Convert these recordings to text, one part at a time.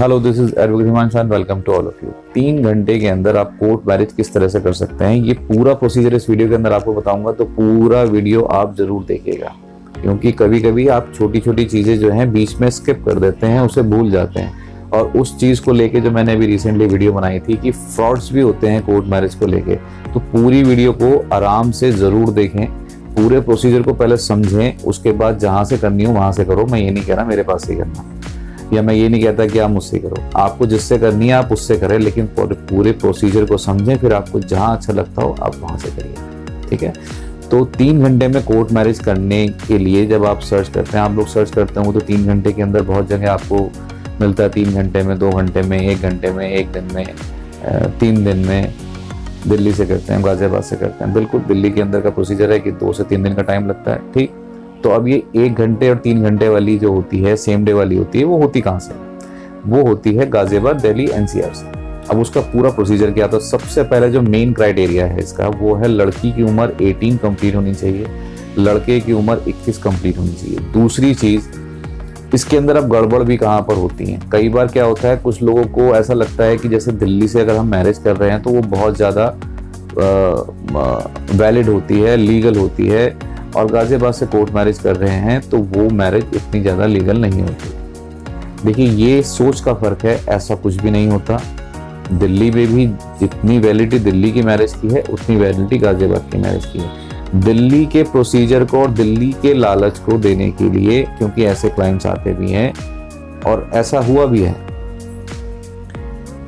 Hello, this is advocate Himanshu and welcome to all of you. 3 घंटे के अंदर आप कोर्ट मैरिज किस तरह से कर सकते हैं, ये पूरा प्रोसीजर इस वीडियो के अंदर आपको बताऊंगा। तो पूरा वीडियो आप जरूर देखिएगा, क्योंकि कभी कभी आप छोटी छोटी चीजें जो हैं बीच में स्किप कर देते हैं, उसे भूल जाते हैं। और उस चीज को लेके जो मैंने अभी रिसेंटली वीडियो बनाई थी कि फ्रॉड्स भी होते हैं कोर्ट मैरिज को लेके, तो पूरी वीडियो को आराम से जरूर देखें, पूरे प्रोसीजर को पहले समझें, उसके बाद जहां से करनी हो वहां से करो। मैं ये नहीं कह रहा मेरे पास ही करना, या मैं ये नहीं कहता कि आप मुझसे करो। आपको जिससे करनी है आप उससे करें, लेकिन पूरे प्रोसीजर को समझें, फिर आपको जहां अच्छा लगता हो आप वहां से करिए। ठीक है। तो 3 घंटे में कोर्ट मैरिज करने के लिए जब आप सर्च करते हैं, आप लोग सर्च करते हो तो 3 घंटे के अंदर बहुत जगह आपको मिलता है। 3 घंटे में, 2 घंटे में, 1 घंटे में, 1 दिन में, 3 दिन में। दिल्ली से करते हैं, गाजियाबाद से करते हैं। बिल्कुल दिल्ली के अंदर का प्रोसीजर है कि 2 से 3 दिन का टाइम लगता है। ठीक। तो अब ये 1 घंटे और 3 घंटे वाली जो होती है, सेम डे वाली होती है, वो होती कहाँ से? वो होती है गाजियाबाद, दिल्ली, एनसीआर से। अब उसका पूरा प्रोसीजर क्या था? सबसे पहले जो मेन क्राइटेरिया है इसका, वो है लड़की की उम्र 18 कंप्लीट होनी चाहिए, लड़के की उम्र 21 कंप्लीट होनी चाहिए। दूसरी चीज, इसके अंदर अब गड़बड़ भी कहाँ पर होती है। कई बार क्या होता है, कुछ लोगों को ऐसा लगता है कि जैसे दिल्ली से अगर हम मैरिज कर रहे हैं तो वो बहुत ज़्यादा वैलिड होती है, लीगल होती है, और गाजियाबाद से कोर्ट मैरिज कर रहे हैं तो वो मैरिज इतनी ज़्यादा लीगल नहीं होती। देखिए, ये सोच का फ़र्क है, ऐसा कुछ भी नहीं होता। दिल्ली में भी जितनी वैलिडिटी दिल्ली की मैरिज की है, उतनी वैलिडिटी गाजियाबाद की मैरिज की है। दिल्ली के प्रोसीजर को और दिल्ली के लालच को देने के लिए, क्योंकि ऐसे क्लाइंट्स आते भी हैं और ऐसा हुआ भी है,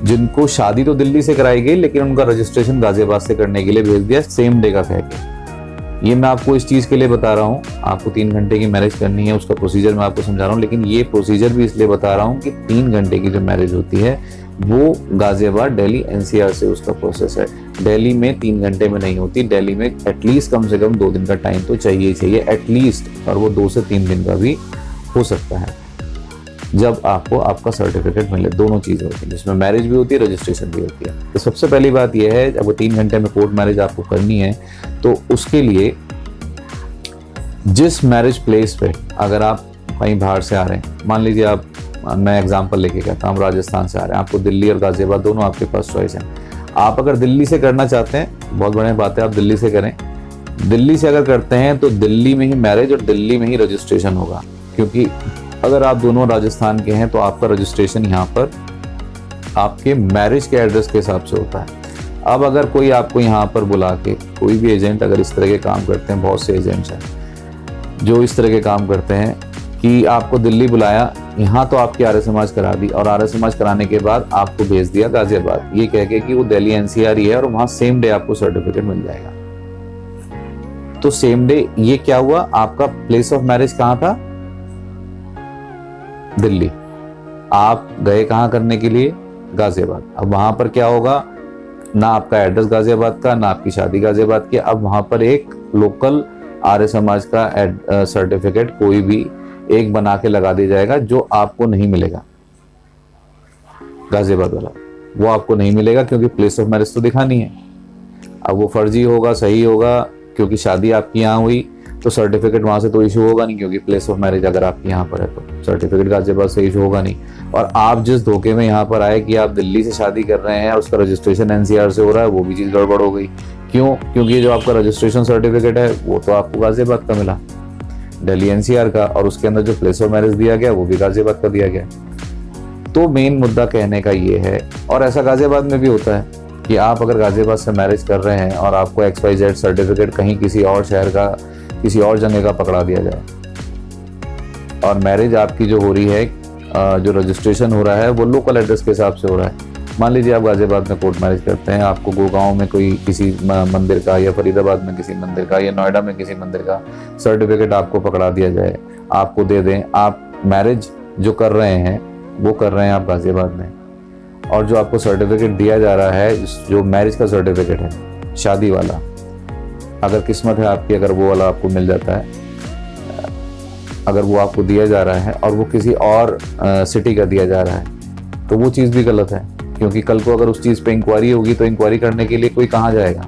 जिनको शादी तो दिल्ली से कराई गई लेकिन उनका रजिस्ट्रेशन गाजियाबाद से करने के लिए भेज दिया, सेम डे का कह के। ये मैं आपको इस चीज़ के लिए बता रहा हूँ, आपको 3 घंटे की मैरिज करनी है, उसका प्रोसीजर मैं आपको समझा रहा हूँ। लेकिन ये प्रोसीजर भी इसलिए बता रहा हूँ कि 3 घंटे की जो मैरिज होती है वो गाजियाबाद, दिल्ली, एनसीआर से उसका प्रोसेस है। दिल्ली में 3 घंटे में नहीं होती। दिल्ली में एटलीस्ट कम से कम 2 दिन का टाइम तो चाहिए ही चाहिए, एटलीस्ट। और वो 2 से 3 दिन का भी हो सकता है, जब आपको आपका सर्टिफिकेट मिले। दोनों चीज़ें होती हैं, जिसमें मैरिज भी होती है, रजिस्ट्रेशन भी होती है। तो सबसे पहली बात यह है, जब 3 घंटे में कोर्ट मैरिज आपको करनी है तो उसके लिए जिस मैरिज प्लेस पे, अगर आप कहीं बाहर से आ रहे हैं, मान लीजिए आप, मैं एग्जांपल लेके कहता हूँ, राजस्थान से आ रहे हैं, आपको दिल्ली और गाजियाबाद दोनों आपके पास चॉइस है। आप अगर दिल्ली से करना चाहते हैं, बहुत बढ़िया बात है, आप दिल्ली से करें। दिल्ली से अगर करते हैं तो दिल्ली में ही मैरिज और दिल्ली में ही रजिस्ट्रेशन होगा, क्योंकि अगर आप दोनों राजस्थान के हैं तो आपका रजिस्ट्रेशन यहाँ पर आपके मैरिज के एड्रेस के हिसाब से होता है। अब अगर कोई आपको यहाँ पर बुला के, कोई भी एजेंट अगर इस तरह के काम करते हैं, बहुत से एजेंट्स हैं जो इस तरह के काम करते हैं कि आपको दिल्ली बुलाया, यहाँ तो आपकी आर्य समाज करा दी, और आर्य समाज कराने के बाद आपको भेज दिया गाजियाबाद, ये कह के कि वो दिल्ली एनसीआर ही है, और वहाँ सेम डे आपको सर्टिफिकेट मिल जाएगा। तो सेम डे ये क्या हुआ, आपका प्लेस ऑफ मैरिज कहाँ था? दिल्ली। आप गए कहाँ करने के लिए? गाजियाबाद। अब वहां पर क्या होगा, ना आपका एड्रेस गाजियाबाद का, ना आपकी शादी गाजियाबाद की। अब वहां पर एक लोकल आर्य समाज का सर्टिफिकेट कोई भी एक बना के लगा दिया जाएगा, जो आपको नहीं मिलेगा। गाजियाबाद वाला वो आपको नहीं मिलेगा, क्योंकि प्लेस ऑफ मैरिज तो दिखानी है। अब वो फर्जी होगा, सही होगा, क्योंकि शादी आपकी यहाँ हुई तो सर्टिफिकेट वहां से तो इशू होगा नहीं, क्योंकि प्लेस ऑफ मैरिज अगर आपके यहाँ पर है तो सर्टिफिकेट गाजियाबाद से इशू होगा नहीं। और आप जिस धोखे में यहाँ पर आए कि आप दिल्ली से शादी कर रहे हैं और उसका रजिस्ट्रेशन एनसीआर से हो रहा है, वो भी चीज़ गड़बड़ हो गई। क्यों? क्योंकि जो आपका रजिस्ट्रेशन सर्टिफिकेट है वो तो आपको गाजियाबाद का मिला, दिल्ली एनसीआर का, और उसके अंदर जो प्लेस ऑफ मैरिज दिया गया वो भी गाजियाबाद का दिया गया। तो मेन मुद्दा कहने का ये है, और ऐसा गाजियाबाद में भी होता है कि आप अगर गाजियाबाद से मैरिज कर रहे हैं और आपको XYZ सर्टिफिकेट कहीं किसी और शहर का, किसी और जगह का पकड़ा दिया जाए, और मैरिज आपकी जो हो रही है, जो रजिस्ट्रेशन हो रहा है वो लोकल एड्रेस के हिसाब से हो रहा है। मान लीजिए आप गाजियाबाद में कोर्ट मैरिज करते हैं, आपको गुड़गांव में कोई किसी मंदिर का, या फरीदाबाद में किसी मंदिर का, या नोएडा में किसी मंदिर का सर्टिफिकेट आपको पकड़ा दिया जाए, आपको दे दें। आप मैरिज जो कर रहे हैं वो कर रहे हैं आप गाजियाबाद में, और जो आपको सर्टिफिकेट दिया जा रहा है, जो मैरिज का सर्टिफिकेट है, शादी वाला, अगर किस्मत है आपकी, अगर वो वाला आपको मिल जाता है, अगर वो आपको दिया जा रहा है और वो किसी और सिटी का दिया जा रहा है, तो वो चीज़ भी गलत है। क्योंकि कल को अगर उस चीज़ पे इंक्वायरी होगी तो इंक्वायरी करने के लिए कोई कहाँ जाएगा?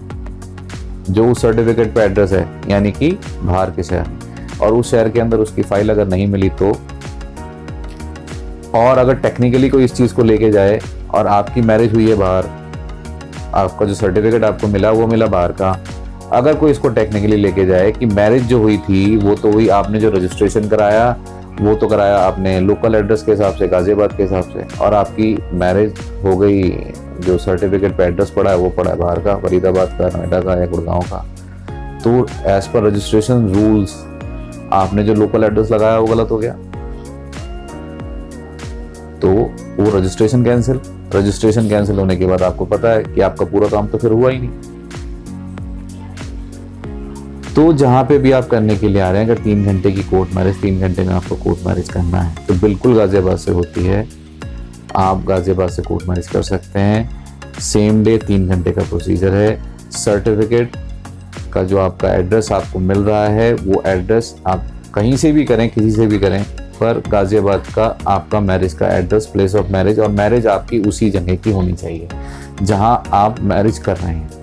जो उस सर्टिफिकेट पे एड्रेस है, यानी कि बाहर के शहर, और उस शहर के अंदर उसकी फाइल अगर नहीं मिली तो और अगर टेक्निकली कोई इस चीज़ को लेके जाए और आपकी मैरिज हुई है बाहर, आपका जो सर्टिफिकेट आपको मिला वो मिला बाहर का, अगर कोई इसको टेक्निकली लेके जाए कि मैरिज जो हुई थी वो तो हुई, आपने जो रजिस्ट्रेशन कराया वो तो कराया आपने लोकल एड्रेस के हिसाब से, गाजियाबाद के हिसाब से, और आपकी मैरिज हो गई, जो सर्टिफिकेट पे एड्रेस पड़ा है वो पड़ा है बाहर का, फरीदाबाद का, नोएडा का या गुड़गांव का, तो एज पर रजिस्ट्रेशन रूल्स आपने जो लोकल एड्रेस लगाया वो गलत हो गया, तो वो रजिस्ट्रेशन कैंसिल होने के बाद आपको पता है कि आपका पूरा काम तो फिर हुआ ही नहीं। तो जहां पे भी आप करने के लिए आ रहे हैं, अगर 3 घंटे की कोर्ट मैरिज, 3 घंटे में आपको कोर्ट मैरिज करना है तो बिल्कुल गाजियाबाद से होती है, आप गाजियाबाद से कोर्ट मैरिज कर सकते हैं। सेम डे 3 घंटे का प्रोसीजर है। सर्टिफिकेट का जो आपका एड्रेस आपको मिल रहा है वो एड्रेस आप कहीं से भी करें, किसी से भी करें, पर गाजियाबाद का आपका मैरिज का एड्रेस, प्लेस ऑफ मैरिज, और मैरिज आपकी उसी जगह की होनी चाहिए जहां आप मैरिज कर रहे हैं।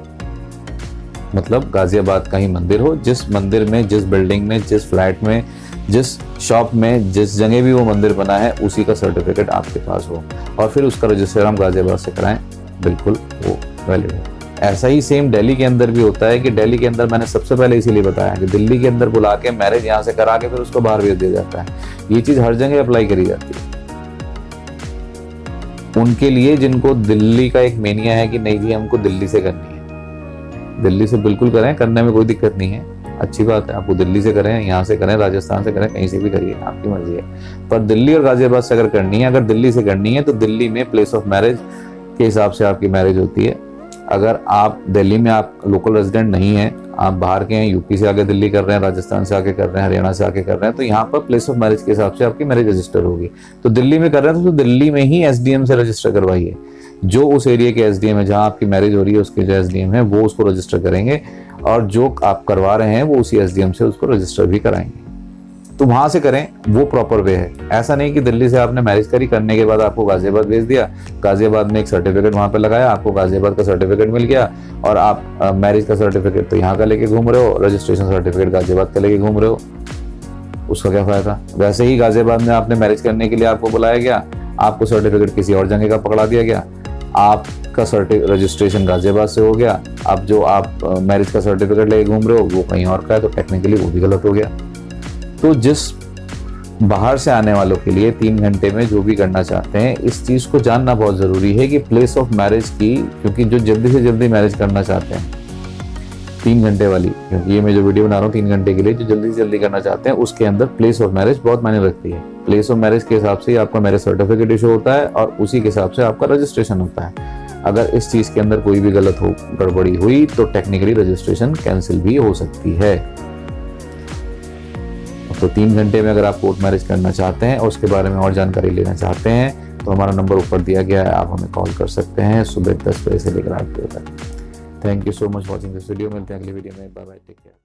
मतलब गाजियाबाद का ही मंदिर हो, जिस मंदिर में, जिस बिल्डिंग में, जिस फ्लैट में, जिस शॉप में, जिस जगह भी वो मंदिर बना है उसी का सर्टिफिकेट आपके पास हो, और फिर उसका रजिस्टर हम गाजियाबाद से कराएं, बिल्कुल वो वैलिड है। ऐसा ही सेम दिल्ली के अंदर भी होता है कि दिल्ली के अंदर मैंने सबसे पहले इसीलिए बताया कि दिल्ली के अंदर बुला के मैरिज यहाँ से करा के फिर उसको बाहर भेज दिया जाता है। ये चीज़ हर जगह अप्लाई करी जाती है उनके लिए जिनको दिल्ली का एक मेनिया है कि नहीं जी हमको दिल्ली से करनी है। दिल्ली से बिल्कुल करें, करने में कोई दिक्कत नहीं है, अच्छी बात है, आपको दिल्ली से करें, यहाँ से करें, राजस्थान से करें, कहीं से भी करिए, आपकी मर्जी है। पर दिल्ली और गाजियाबाद से अगर करनी है, अगर दिल्ली से करनी है तो दिल्ली में प्लेस ऑफ मैरिज के हिसाब से आपकी मैरिज होती है। अगर आप दिल्ली में आप लोकल रेजिडेंट नहीं हैं, आप बाहर के हैं, यूपी से आके दिल्ली कर रहे हैं, राजस्थान से आके कर रहे हैं, हरियाणा से आके कर रहे हैं, तो यहाँ पर प्लेस ऑफ मैरिज के हिसाब से आपकी मैरिज रजिस्टर होगी। तो दिल्ली में कर रहे हैं तो दिल्ली में ही एसडीएम से रजिस्टर करवाइए। जो उस एरिया के एसडीएम है जहाँ आपकी मैरिज हो रही है, उसके जो एसडीएम है वो उसको रजिस्टर करेंगे, और जो आप करवा रहे हैं वो उसी एसडीएम से उसको रजिस्टर भी कराएंगे। तो वहां से करें, वो प्रॉपर वे है। ऐसा नहीं कि दिल्ली से आपने मैरिज करी, करने के बाद आपको गाजियाबाद भेज दिया, गाजियाबाद में एक सर्टिफिकेट वहां पे लगाया, आपको गाजियाबाद का सर्टिफिकेट मिल गया, और आप मैरिज का सर्टिफिकेट तो यहाँ का लेके घूम रहे हो, रजिस्ट्रेशन सर्टिफिकेट गाजियाबाद का लेके घूम रहे हो, उसका क्या फायदा। वैसे ही गाजियाबाद में आपने मैरिज करने के लिए आपको बुलाया गया, आपको सर्टिफिकेट किसी और जगह का पकड़ा दिया गया, आपका रजिस्ट्रेशन गाजियाबाद से हो गया, अब जो आप मैरिज का सर्टिफिकेट लेके घूम रहे हो वो कहीं और का है, तो टेक्निकली वो भी गलत हो गया। तो जिस बाहर से आने वालों के लिए 3 घंटे में जो भी करना चाहते हैं, इस चीज को जानना बहुत जरूरी है कि प्लेस ऑफ मैरिज की, क्योंकि जो जल्दी से जल्दी मैरिज करना चाहते हैं 3 घंटे वाली, क्योंकि ये मैं जो वीडियो बना रहा हूँ 3 घंटे के लिए, जो जल्दी से जल्दी करना चाहते हैं उसके अंदर प्लेस ऑफ मैरिज बहुत मायने रखती है। प्लेस ऑफ मैरिज के हिसाब से आपका मैरिज सर्टिफिकेट इशू होता है और उसी के हिसाब से आपका रजिस्ट्रेशन होता है। अगर इस चीज के अंदर कोई भी गलत हो, गड़बड़ी हुई, तो टेक्निकली रजिस्ट्रेशन कैंसिल भी हो सकती है। तो 3 घंटे में अगर आप कोर्ट मैरिज करना चाहते हैं और उसके बारे में और जानकारी लेना चाहते हैं तो हमारा नंबर ऊपर दिया गया है, आप हमें कॉल कर सकते हैं सुबह 10 बजे से लेकर 8 बजे तक। Thank you so much watching this video. मिलते हैं अगली वीडियो में। Bye bye, take care.